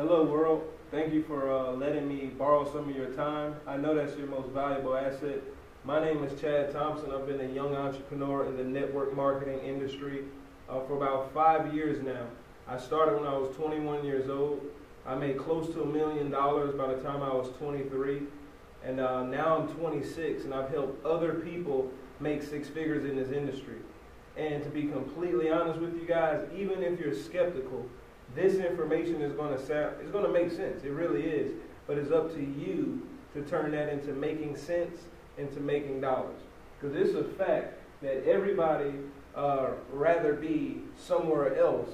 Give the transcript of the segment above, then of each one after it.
Hello world, thank you for letting me borrow some of your time. I know that's your most valuable asset. My name is Thompson. I've been a young entrepreneur in the network marketing industry for about 5 years now. I started when I was 21 years old. I made close to $1 million by the time I was 23. And now I'm 26 and I've helped other people make six figures in this industry. And to be completely honest with you guys, even if you're skeptical, this information is going to make sense. It really is. But it's up to you to turn that into making sense, into making dollars. Because it's a fact that everybody rather be somewhere else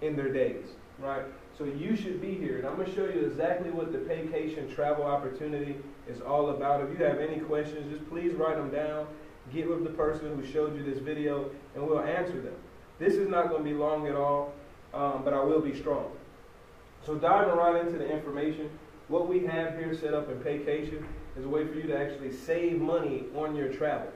in their days, right? So you should be here. And I'm going to show you exactly what the Paycation travel opportunity is all about. If you have any questions, just please write them down. Get with the person who showed you this video, and we'll answer them. This is not going to be long at all. But I will be strong. So diving right into the information, what we have here set up in Paycation is a way for you to actually save money on your travel.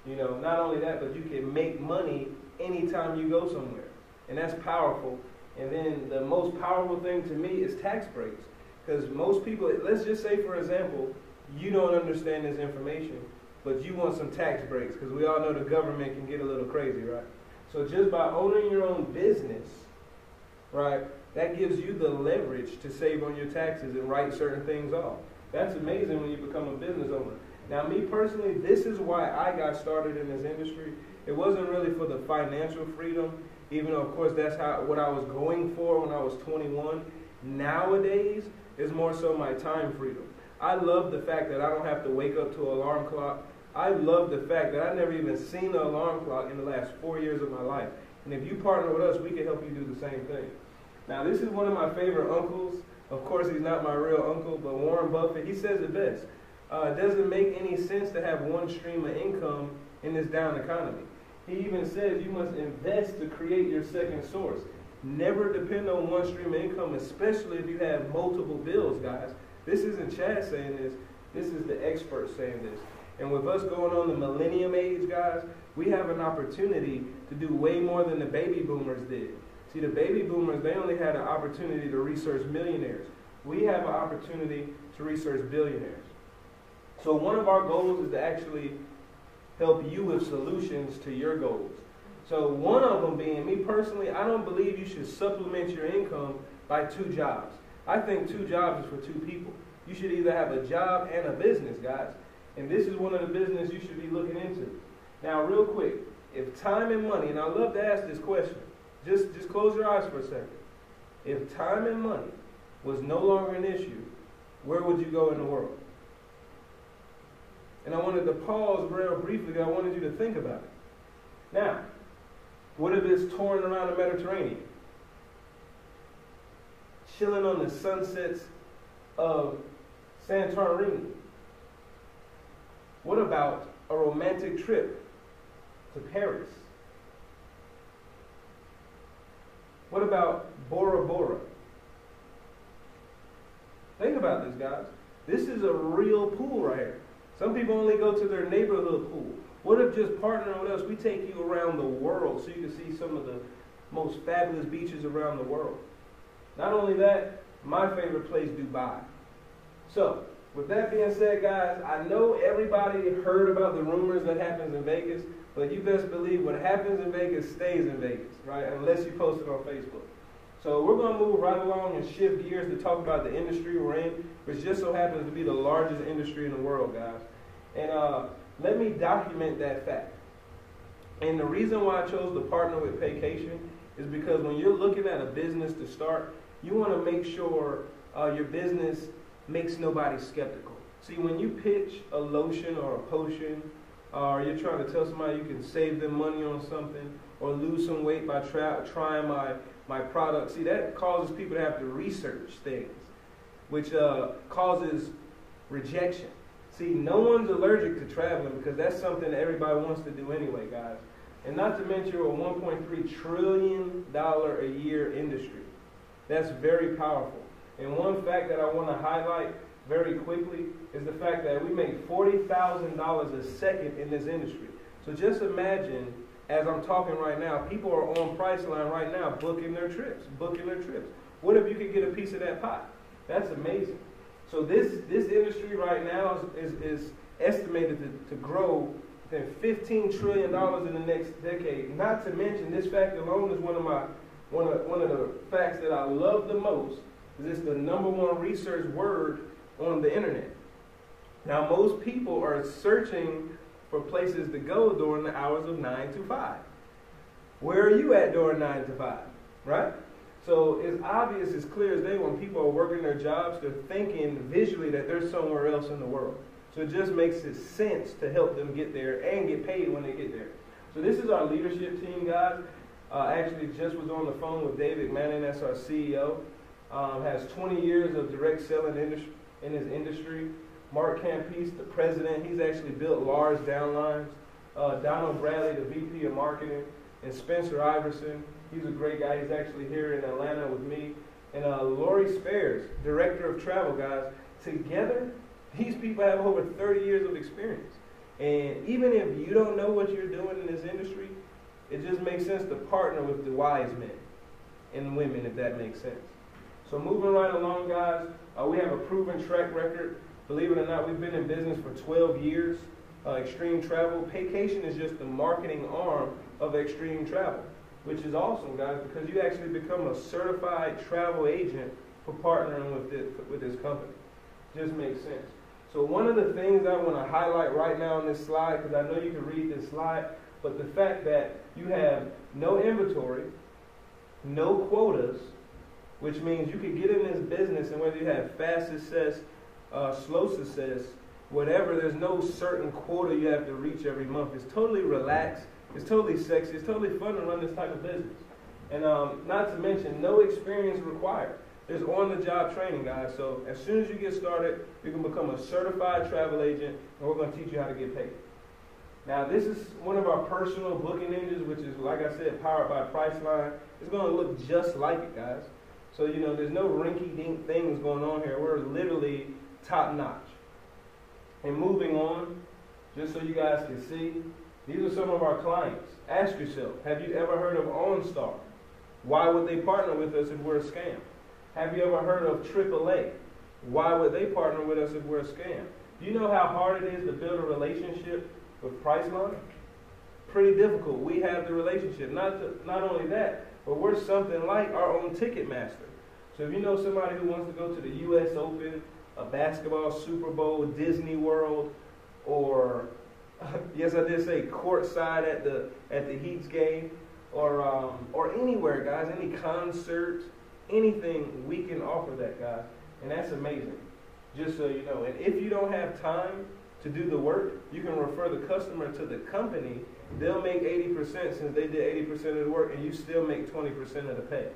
You know, not only that, but you can make money anytime you go somewhere. And that's powerful. And then the most powerful thing to me is tax breaks. Because most people, let's just say for example, you don't understand this information, but you want some tax breaks, because we all know the government can get a little crazy, right? So just by owning your own business, right, that gives you the leverage to save on your taxes and write certain things off. That's amazing when you become a business owner. Now, me personally, this is why I got started in this industry. It wasn't really for the financial freedom, even though, of course, that's what I was going for when I was 21. Nowadays, it's more so my time freedom. I love the fact that I don't have to wake up to an alarm clock. I love the fact that I never even seen an alarm clock in the last 4 years of my life. And if you partner with us, we can help you do the same thing. Now, this is one of my favorite uncles. Of course, he's not my real uncle, but Warren Buffett, he says it best. It doesn't make any sense to have one stream of income in this down economy. He even says you must invest to create your second source. Never depend on one stream of income, especially if you have multiple bills, guys. This isn't Chad saying this. This is the experts saying this. And with us going on the millennium age, guys, we have an opportunity to do way more than the baby boomers did. See, the baby boomers, they only had an opportunity to research millionaires. We have an opportunity to research billionaires. So one of our goals is to actually help you with solutions to your goals. So one of them being, me personally, I don't believe you should supplement your income by 2 jobs. I think 2 jobs is for 2 people. You should either have a job and a business, guys. And this is one of the business you should be looking into. Now, real quick, if time and money, and I love to ask this question, just close your eyes for a second. If time and money was no longer an issue, where would you go in the world? And I wanted to pause real briefly. I wanted you to think about it. Now, what if it's touring around the Mediterranean? Chilling on the sunsets of Santorini? What about a romantic trip to Paris? What about Bora Bora? Think about this, guys. This is a real pool right here. Some people only go to their neighborhood pool. What if just partnering with us, we take you around the world so you can see some of the most fabulous beaches around the world? Not only that, my favorite place, Dubai. So, with that being said, guys, I know everybody heard about the rumors that happens in Vegas, but you best believe what happens in Vegas stays in Vegas, right? Unless you post it on Facebook. So we're going to move right along and shift gears to talk about the industry we're in, which just so happens to be the largest industry in the world, guys. And let me document that fact. And the reason why I chose to partner with Paycation is because when you're looking at a business to start, you want to make sure your business makes nobody skeptical. See, when you pitch a lotion or a potion, or you're trying to tell somebody you can save them money on something, or lose some weight by trying my product, see, that causes people to have to research things, which causes rejection. See, no one's allergic to traveling because that's something that everybody wants to do anyway, guys. And not to mention a $1.3 trillion a year industry. That's very powerful. And one fact that I want to highlight very quickly is the fact that we make $40,000 a second in this industry. So just imagine, as I'm talking right now, people are on Priceline right now booking their trips. What if you could get a piece of that pie? That's amazing. So this industry right now is estimated to grow than $15 trillion in the next decade. Not to mention, this fact alone is one of the facts that I love the most, because it's the #1 research word on the internet. Now, most people are searching for places to go during the hours of 9 to 5. Where are you at during 9 to 5? Right? So it's obvious, it's clear as day, when people are working their jobs, they're thinking visually that they're somewhere else in the world. So it just makes it sense to help them get there and get paid when they get there. So this is our leadership team, guys. Actually just was on the phone with David Manning, that's our CEO. Has 20 years of direct selling in his industry. Mark Campese, the president, he's actually built large downlines. Donald Bradley, the VP of marketing, and Spencer Iverson, he's a great guy. He's actually here in Atlanta with me. And Lori Spares, director of travel, guys. Together, these people have over 30 years of experience. And even if you don't know what you're doing in this industry, it just makes sense to partner with the wise men and women, if that makes sense. So moving right along, guys, we have a proven track record. Believe it or not, we've been in business for 12 years. Extreme Travel. Paycation is just the marketing arm of Extreme Travel, which is awesome, guys, because you actually become a certified travel agent for partnering with this company. Just makes sense. So one of the things I want to highlight right now on this slide, because I know you can read this slide, but the fact that you have no inventory, no quotas, which means you can get in this business, and whether you have fast success, slow success, whatever, there's no certain quota you have to reach every month. It's totally relaxed. It's totally sexy. It's totally fun to run this type of business. And not to mention, no experience required. There's on-the-job training, guys. So as soon as you get started, you can become a certified travel agent, and we're going to teach you how to get paid. Now, this is one of our personal booking engines, which is, like I said, powered by Priceline. It's going to look just like it, guys. So, there's no rinky-dink things going on here. We're literally top-notch. And moving on, just so you guys can see, these are some of our clients. Ask yourself, have you ever heard of OnStar? Why would they partner with us if we're a scam? Have you ever heard of AAA? Why would they partner with us if we're a scam? Do you know how hard it is to build a relationship with Priceline? Pretty difficult. We have the relationship. Not only that, but we're something like our own Ticketmaster. So if you know somebody who wants to go to the U.S. Open, a basketball Super Bowl, Disney World, or yes, I did say courtside at the Heat's game, or anywhere, guys, any concerts, anything, we can offer that, guys, and that's amazing. Just so you know, and if you don't have time to do the work, you can refer the customer to the company. They'll make 80% since they did 80% of the work, and you still make 20% of the pay.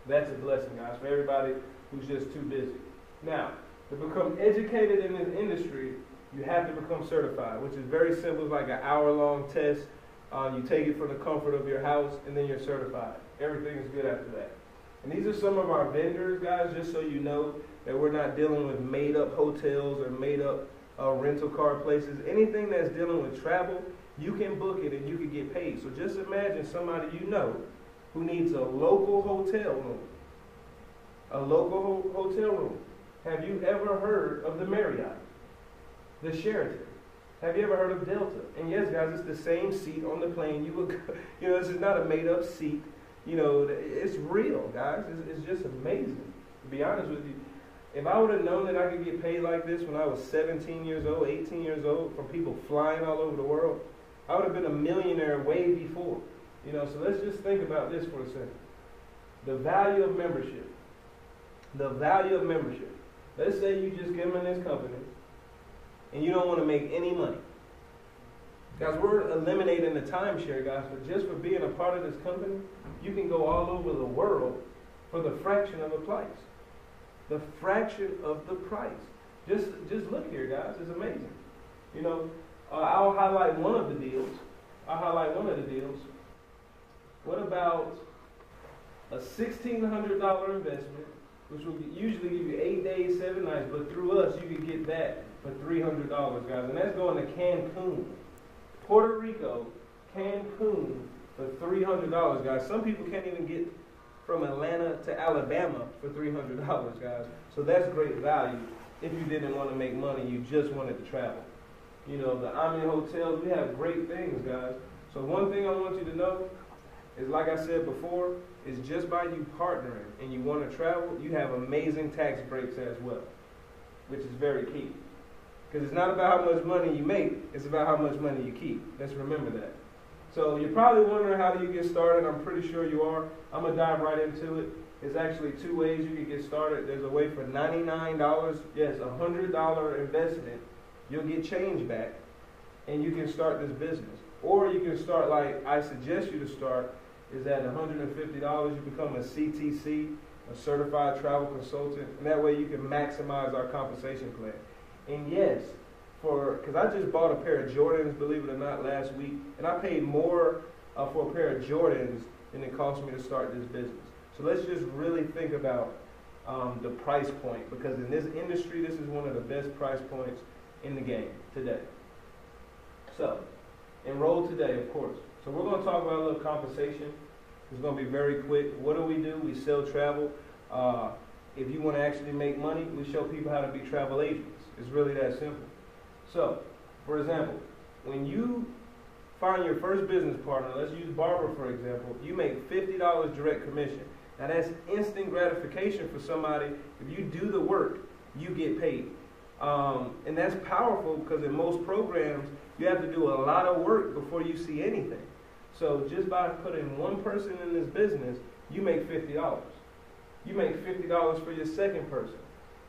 That's a blessing, guys, for everybody who's just too busy. Now, to become educated in this industry, you have to become certified, which is very simple. It's like an hour-long test. You take it from the comfort of your house, and then you're certified. Everything is good after that. And these are some of our vendors, guys, just so you know that we're not dealing with made-up hotels or made-up rental car places. Anything that's dealing with travel, you can book it and you can get paid. So just imagine somebody you know who needs a local hotel room. A local hotel room. Have you ever heard of the Marriott? The Sheraton? Have you ever heard of Delta? And yes, guys, it's the same seat on the plane. You would, this is not a made-up seat. It's real, guys. It's just amazing, to be honest with you. If I would have known that I could get paid like this when I was 17 years old, 18 years old, from people flying all over the world, I would have been a millionaire way before. So let's just think about this for a second. The value of membership. The value of membership. Let's say you just get them in this company, and you don't want to make any money. Guys, we're eliminating the timeshare, guys, but just for being a part of this company, you can go all over the world for the fraction of the price. The fraction of the price. Just look here, guys. It's amazing. I'll highlight one of the deals. What about a $1,600 investment, which will usually give you 8 days, 7 nights, but through us, you can get that for $300, guys. And that's going to Cancun. Puerto Rico, Cancun, for $300, guys. Some people can't even get from Atlanta to Alabama for $300, guys. So that's great value if you didn't want to make money, you just wanted to travel. You know, the Omni hotels, we have great things, guys. So one thing I want you to know is, like I said before, is just by you partnering and you want to travel, you have amazing tax breaks as well, which is very key. Because it's not about how much money you make, it's about how much money you keep. Let's remember that. So you're probably wondering, how do you get started? I'm pretty sure you are. I'm going to dive right into it. There's actually two ways you can get started. There's a way for $99, yes, $100 investment. You'll get change back, and you can start this business. Or you can start like I suggest you to start, is at $150, you become a CTC, a Certified Travel Consultant, and that way you can maximize our compensation plan. And yes, because I just bought a pair of Jordans, believe it or not, last week, and I paid more for a pair of Jordans than it cost me to start this business. So let's just really think about the price point, because in this industry, this is one of the best price points in the game today. So, enroll today, of course. So we're going to talk about a little compensation. It's going to be very quick. What do? We sell travel. If you want to actually make money, we show people how to be travel agents. It's really that simple. So, for example, when you find your first business partner, let's use Barbara for example, you make $50 direct commission. Now that's instant gratification for somebody. If you do the work, you get paid. And that's powerful because in most programs, you have to do a lot of work before you see anything. So just by putting one person in this business, you make $50. You make $50 for your second person.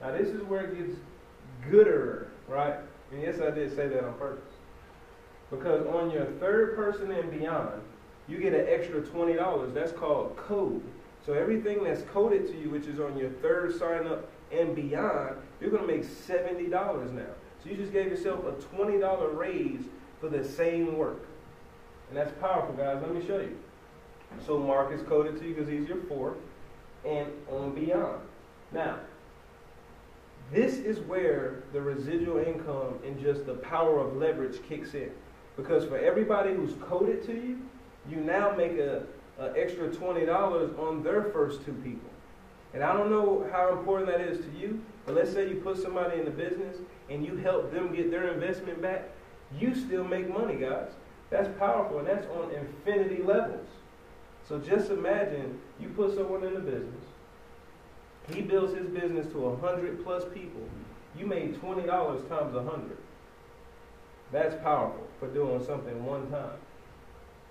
Now this is where it gets gooder, right? And yes, I did say that on purpose. Because on your third person and beyond, you get an extra $20. That's called code. So everything that's coded to you, which is on your third sign up and beyond, you're going to make $70 now. So you just gave yourself a $20 raise for the same work. And that's powerful, guys. Let me show you. So Mark is coded to you because he's your fourth and on beyond. Now, this is where the residual income and just the power of leverage kicks in. Because for everybody who's coded to you, you now make an extra $20 on their first two people. And I don't know how important that is to you, but let's say you put somebody in the business and you help them get their investment back, you still make money, guys. That's powerful, and that's on infinity levels. So just imagine you put someone in the business, he builds his business to 100 plus people, you made $20 times 100. That's powerful for doing something one time.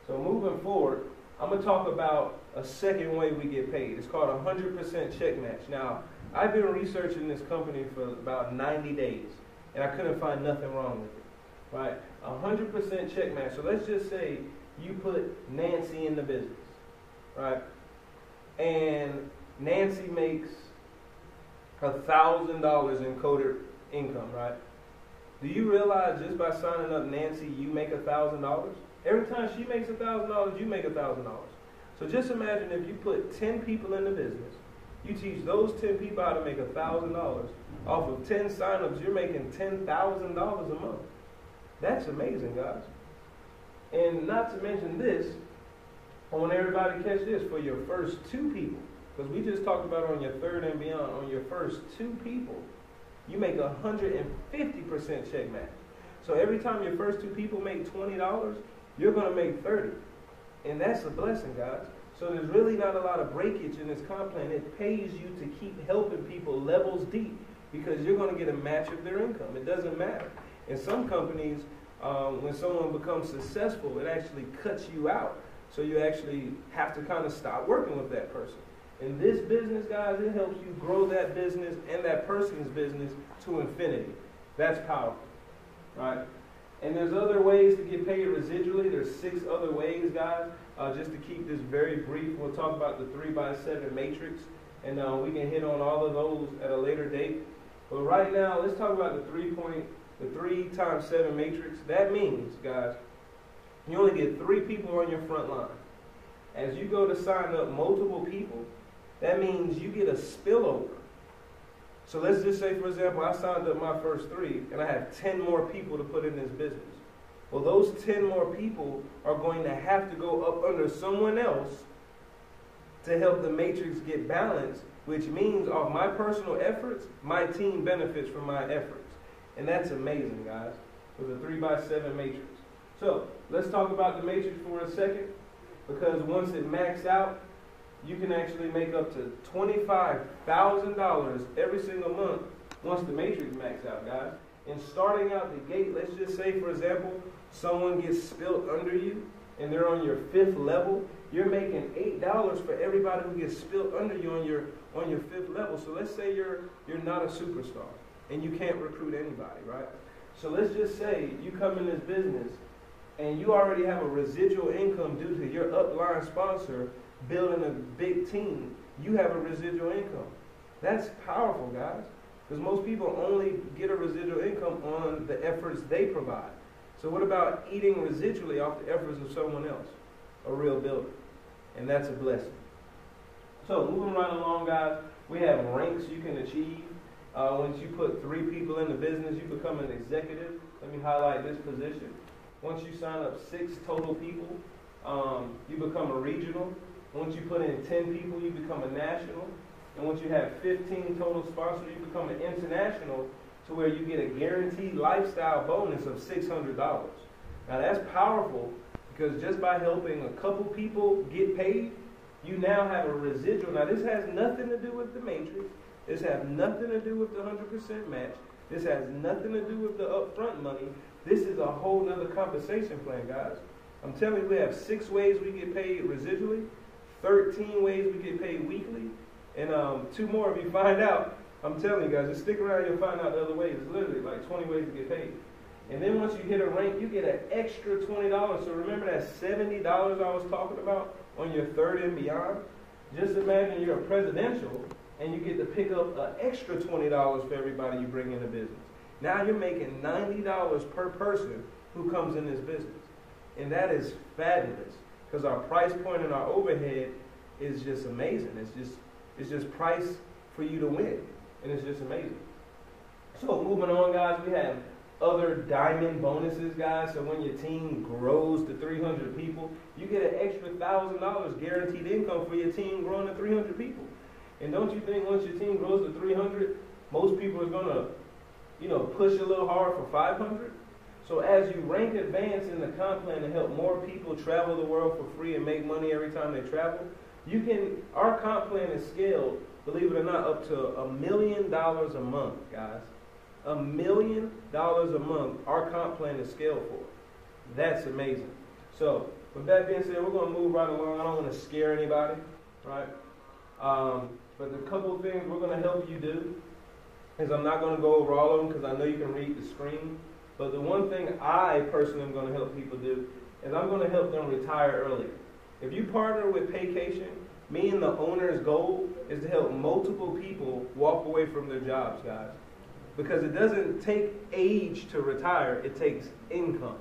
So moving forward, I'm going to talk about a second way we get paid. It's called 100% check match. Now, I've been researching this company for about 90 days, and I couldn't find nothing wrong with it. Right? 100% check match. So let's just say you put Nancy in the business, right? And Nancy makes $1,000 in coded income, right? Do you realize just by signing up Nancy, you make $1,000? Every time she makes $1,000, you make $1,000. So just imagine if you put 10 people in the business, you teach those 10 people how to make $1,000. Off of 10 signups, you're making $10,000 a month. That's amazing, guys. And not to mention this, I want everybody to catch this, for your first two people, because we just talked about on your third and beyond, on your first two people, you make 150% check match. So every time your first two people make $20, you're going to make $30. And that's a blessing, guys. So there's really not a lot of breakage in this comp plan. It pays you to keep helping people levels deep, because you're going to get a match of their income. It doesn't matter. In some companies, when someone becomes successful, it actually cuts you out. So you actually have to kind of stop working with that person. In this business, guys, it helps you grow that business and that person's business to infinity. That's powerful, right? And there's other ways to get paid residually. There's 6 other ways, guys. Just to keep this very brief, we'll talk about the 3x7 matrix, and we can hit on all of those at a later date. But right now, let's talk about the 3 times 7 matrix. That means, guys, you only get 3 people on your front line. As you go to sign up multiple people, that means you get a spillover. So let's just say, for example, I signed up my first 3, and I have 10 more people to put in this business. Well, those 10 more people are going to have to go up under someone else to help the matrix get balanced, which means off my personal efforts, my team benefits from my efforts. And that's amazing, guys, with a 3x7 matrix. So let's talk about the matrix for a second, because once it maxed out, you can actually make up to $25,000 every single month once the matrix maxed out, guys. And starting out the gate, let's just say, for example, someone gets spilt under you and they're on your 5th level. You're making $8 for everybody who gets spilt under you on your 5th level. So let's say you're not a superstar and you can't recruit anybody, right? So let's just say you come in this business and you already have a residual income due to your upline sponsor building a big team. You have a residual income. That's powerful, guys, because most people only get a residual income on the efforts they provide. So what about eating residually off the efforts of someone else? A real builder. And that's a blessing. So moving right along, guys, we have ranks you can achieve. Once you put 3 people in the business, you become an executive. Let me highlight this position. Once you sign up 6 total people, you become a regional. Once you put in 10 people, you become a national. And once you have 15 total sponsors, you become an international, to where you get a guaranteed lifestyle bonus of $600. Now that's powerful, because just by helping a couple people get paid, you now have a residual. Now this has nothing to do with the matrix. This has nothing to do with the 100% match. This has nothing to do with the upfront money. This is a whole nother compensation plan, guys. I'm telling you, we have 6 ways we get paid residually, 13 ways we get paid weekly, and 2 more if you find out. I'm telling you guys, just stick around, you'll find out the other ways. It's literally like 20 ways to get paid. And then once you hit a rank, you get an extra $20. So remember that $70 I was talking about on your 3rd and beyond? Just imagine you're a presidential and you get to pick up an extra $20 for everybody you bring in the business. Now you're making $90 per person who comes in this business. And that is fabulous, because our price point and our overhead is just amazing. It's just price for you to win. And it's just amazing. So moving on, guys, we have other diamond bonuses, guys. So when your team grows to 300 people, you get an extra $1,000 guaranteed income for your team growing to 300 people. And don't you think once your team grows to 300, most people are going to, push a little hard for 500? So as you rank advance in the comp plan to help more people travel the world for free and make money every time they travel, our comp plan is scaled, believe it or not, up to $1 million a month, guys. $1 million a month, our comp plan is scaled for. That's amazing. So, with that being said, we're going to move right along. I don't want to scare anybody, right? But the couple of things we're going to help you do is, I'm not going to go over all of them because I know you can read the screen. But the one thing I personally am going to help people do is I'm going to help them retire earlier. If you partner with Paycation, me and the owner's goal is to help multiple people walk away from their jobs, guys. Because it doesn't take age to retire, it takes income.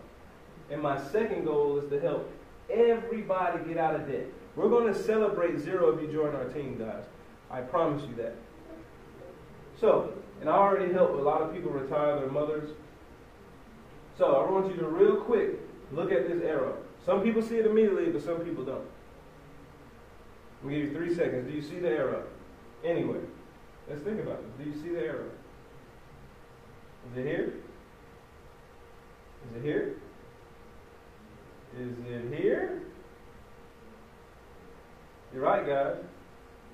And my second goal is to help everybody get out of debt. We're going to celebrate 0 if you join our team, guys. I promise you that. So, and I already helped a lot of people retire their mothers. So I want you to real quick look at this arrow. Some people see it immediately, but some people don't. I'm going to give you 3 seconds. Do you see the arrow? Anyway, let's think about it. Do you see the arrow? Is it here? Is it here? Is it here? You're right, guys.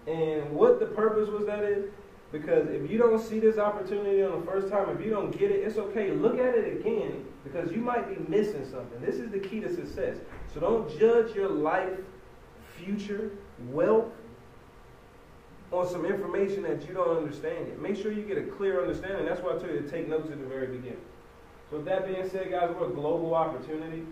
And what the purpose was that is, because if you don't see this opportunity on the first time, if you don't get it, it's okay. Look at it again, because you might be missing something. This is the key to success. So don't judge your life, future, wealth on some information that you don't understand yet. Make sure you get a clear understanding. That's why I told you to take notes at the very beginning. So with that being said, guys, we're a global opportunity,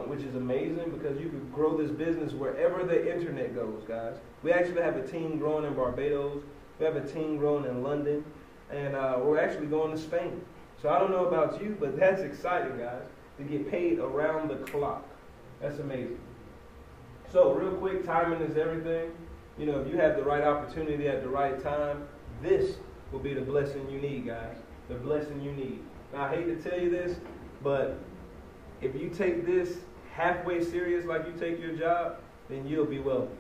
which is amazing, because you can grow this business wherever the internet goes, guys. We actually have a team growing in Barbados. We have a team growing in London, and we're actually going to Spain. So I don't know about you, but that's exciting, guys, to get paid around the clock. That's amazing. So real quick, timing is everything. If you have the right opportunity at the right time, this will be the blessing you need, guys. The blessing you need. Now, I hate to tell you this, but if you take this halfway serious like you take your job, then you'll be wealthy.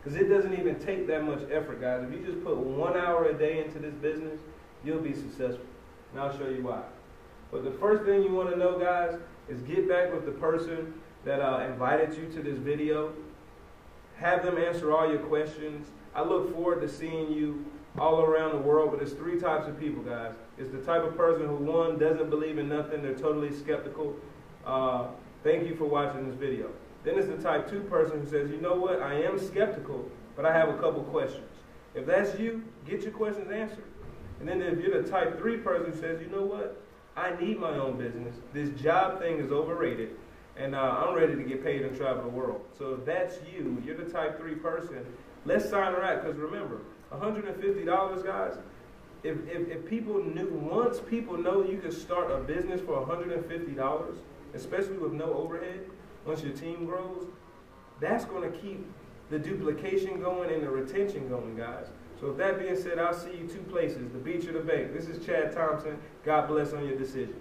Because it doesn't even take that much effort, guys. If you just put 1 hour a day into this business, you'll be successful. And I'll show you why. But the first thing you want to know, guys, is get back with the person that invited you to this video. Have them answer all your questions. I look forward to seeing you all around the world, but there's 3 types of people, guys. It's the type of person who, one, doesn't believe in nothing. They're totally skeptical. Thank you for watching this video. Then it's the type 2 person who says, you know what, I am skeptical, but I have a couple questions. If that's you, get your questions answered. And then if you're the type 3 person who says, you know what, I need my own business. This job thing is overrated, and I'm ready to get paid and travel the world. So if that's you, you're the type 3 person, let's sign her out. Because remember, $150, guys, if people knew, once people know you can start a business for $150, especially with no overhead, once your team grows, that's going to keep the duplication going and the retention going, guys. So with that being said, I'll see you 2 places, the beach or the bank. This is Chad Thompson. God bless on your decision.